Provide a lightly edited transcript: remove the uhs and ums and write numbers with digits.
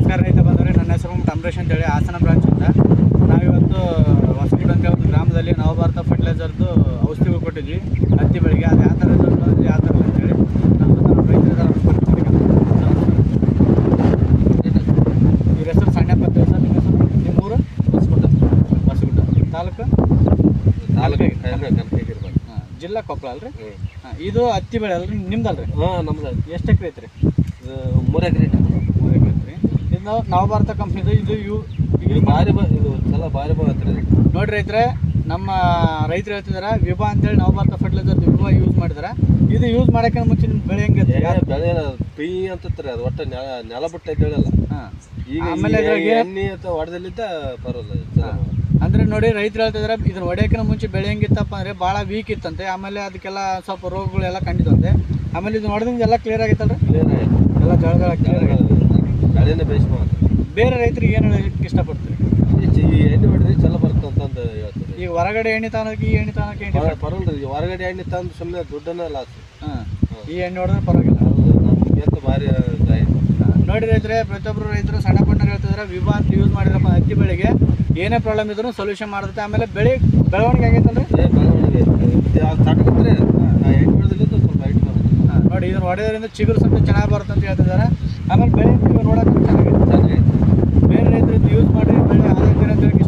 ನಮಸ್ಕಾರ ರೈತ ಬಂದವರೇ, ನನ್ನ ಹೆಸರು ಅಮರೇಶ್ ಅಂತೇಳಿ ಹಾಸನ ಬ್ರಾಂಚ್ ಅಂತ. ನಾವಿವತ್ತು ಹೊಸಗುಡ ಅಂತ ಒಂದು ಗ್ರಾಮದಲ್ಲಿ ನವಭಾರತ ಫರ್ಟಿಲೈಸರ್ದು ಔಷಧಿಗಳು ಕೊಟ್ಟಿದ್ವಿ ಹತ್ತಿ ಬೆಳೆಗೆ. ಅದು ಯಾವ ಥರ ರಿಸಲ್ಟ್ ಬಂದಿದೆ ಯಾವ ಥರ ಅಂತೇಳಿ ನಮ್ಮ ರೈತರ ಇವ್ರ ಹೆಸರು ಸಣ್ಣಪ್ಪ ಅಂತ ಸರ್. ನಿಮ್ಮ ಹೆಸರು? ನಿಮ್ಮೂರು? ಹೊಸಗುಡ ತಾಲೂಕು ಜಿಲ್ಲಾ ಕೊಪ್ಪಳ ಅಲ್ರಿ? ಇದು ಹತ್ತಿ ಬೆಳೆ ಅಲ್ರಿ ನಿಮ್ದಲ್ರಿ? ನಮ್ದು. ಎಷ್ಟು ಎಕರೆ ಐತ್ರಿ? 3 ಎಕರೆ. 3 ಎಕರೆ ಐತ್ರಿ. ಇದು ನವಭಾರತ ಕಂಪ್ನಿದು. ಇದು ಭಾರಿ ಇದು ಚಲೋ ಭಾರಿ ಐತ್ರಿ. ನೋಡ್ರಿ ರೈತರೆ, ನಮ್ಮ ರೈತರು ಹೇಳ್ತಿದಾರೆ ವಿಭಾ ಅಂತೇಳಿ ನವಭಾರತ ಫರ್ಟಿಲೈಸರ್ ವಿಭಾ ಯೂಸ್ ಮಾಡಿದಾರೆ. ಇದು ಯೂಸ್ ಮಾಡೋಕೆ ಮುಂಚೆ ನಿಮ್ಮ ಬೆಳೆ ಹೆಂಗೆ? ಬೆಳೆ ಪಿ ಅಂತತ್ರಿ, ಅದು ಒಟ್ಟು ನೆಲ ಬಿಟ್ಟು ಇದ್ದೇಳಲ್ಲ. ಈಗ ಆಮೇಲೆ ಎಣ್ಣೆ ಅಥವಾ ಹೊಡೆದಲ್ಲಿದ್ದ ಬರೋಲ್ಲ. ಅಂದ್ರೆ ನೋಡಿ, ರೈತರು ಹೇಳ್ತಿದಾರೆ ಇದನ್ನ ಹೊಡೆಯೋಕೆ ಮುಂಚೆ ಬೆಳೆ ಹೆಂಗಿತ್ತಪ್ಪ ಅಂದ್ರೆ ಭಾಳ ವೀಕ್ ಇತ್ತಂತೆ. ಆಮೇಲೆ ಅದಕ್ಕೆಲ್ಲ ಸ್ವಲ್ಪ ರೋಗಗಳೆಲ್ಲ ಕಂಡಿದಂತೆ. ಆಮೇಲೆ ಇದನ್ನ ಹೊಡೆದಿಂದ ಎಲ್ಲ ಕ್ಲಿಯರ್ ಆಗೈತಲ್ರಿ? ಕ್ಲಿಯರ್ ಆಯ್ತು, ಎಲ್ಲ ಜಳಗಳ ಕ್ಲಿಯರ್ ಆಗೈತೆ. ಬೆಳೆನೇ ಬೇಯಿಸ್ಮ. ಬೇರೆ ರೈತರಿಗೆ ಏನು ಹೇಳೋಕ್ಕೆ ಇಷ್ಟಪಡ್ತೀರಿ? ಈ ಎಣ್ಣೆ ಹೊಡೆದ್ರೆ ಚಲೋ ಬರ್ತಂತಂದು ಹೇಳ್ತಾರೆ. ಈಗ ಹೊರಗಡೆ ಎಣ್ಣೆ ತಗೊಳಕ್ಕೆ ಈ ಎಣ್ಣೆ ತಗೊಳಕ್ಕೆ ಬರಲ್ರಿ. ಹೊರಗಡೆ ಎಣ್ಣೆ ತಂದು ಸುಮ್ಮನೆ ದುಡ್ಡನ್ನ ಲಾಸ್. ಈ ಎಣ್ಣೆ ಹೊಡೆದ್ರೆ ಪರವಾಗಿಲ್ಲ. ನಮ್ಗೆ ಭಾರಿ ನೋಡಿ ರೈತರೆ, ಪ್ರತಿಯೊಬ್ಬರು ರೈತರು ಸಣ್ಣ ಪಣ್ಣರು ಹೇಳ್ತಿದ್ರೆ ವಿಭಾ ಅಂತ ಯೂಸ್ ಮಾಡಿದ್ರಪ್ಪ ಹತ್ತಿ ಬೆಳೆಗೆ ಏನೇ ಪ್ರಾಬ್ಲಮ್ ಇದ್ರೂ ಸೊಲ್ಯೂಷನ್ ಮಾಡುತ್ತೆ. ಆಮೇಲೆ ಬೆಳವಣಿಗೆ ಆಗೈತಲ್ರಿ? ಬೆಳವಣಿಗೆ ತಟಕಂದ್ರೆ ಎಣ್ಣೆ ಹೊಡೆದಲ್ಲಿಂದ ಸ್ವಲ್ಪ ಹೈಟ್ ಬರುತ್ತೆ. ನೋಡಿ, ಇದನ್ನ ಹೊಡೆಯೋದ್ರಿಂದ ಚಿಗುರು ಸ್ವಲ್ಪ ಚೆನ್ನಾಗಿ ಬರುತ್ತೆ ಅಂತ ಹೇಳ್ತಿದ್ದಾರೆ. ಆಮೇಲೆ ಬೆಳೆ ನೋಡೋಕೆ ಚೆನ್ನಾಗೈತೆ. ಚೆನ್ನಾಗೈತೆ. ಬೇರೆ ರೈತರು ಯೂಸ್ ಮಾಡಿ ಬೆಳೆ ಆದಾಯ ಅಂತ ಹೇಳಕ್ಕೆ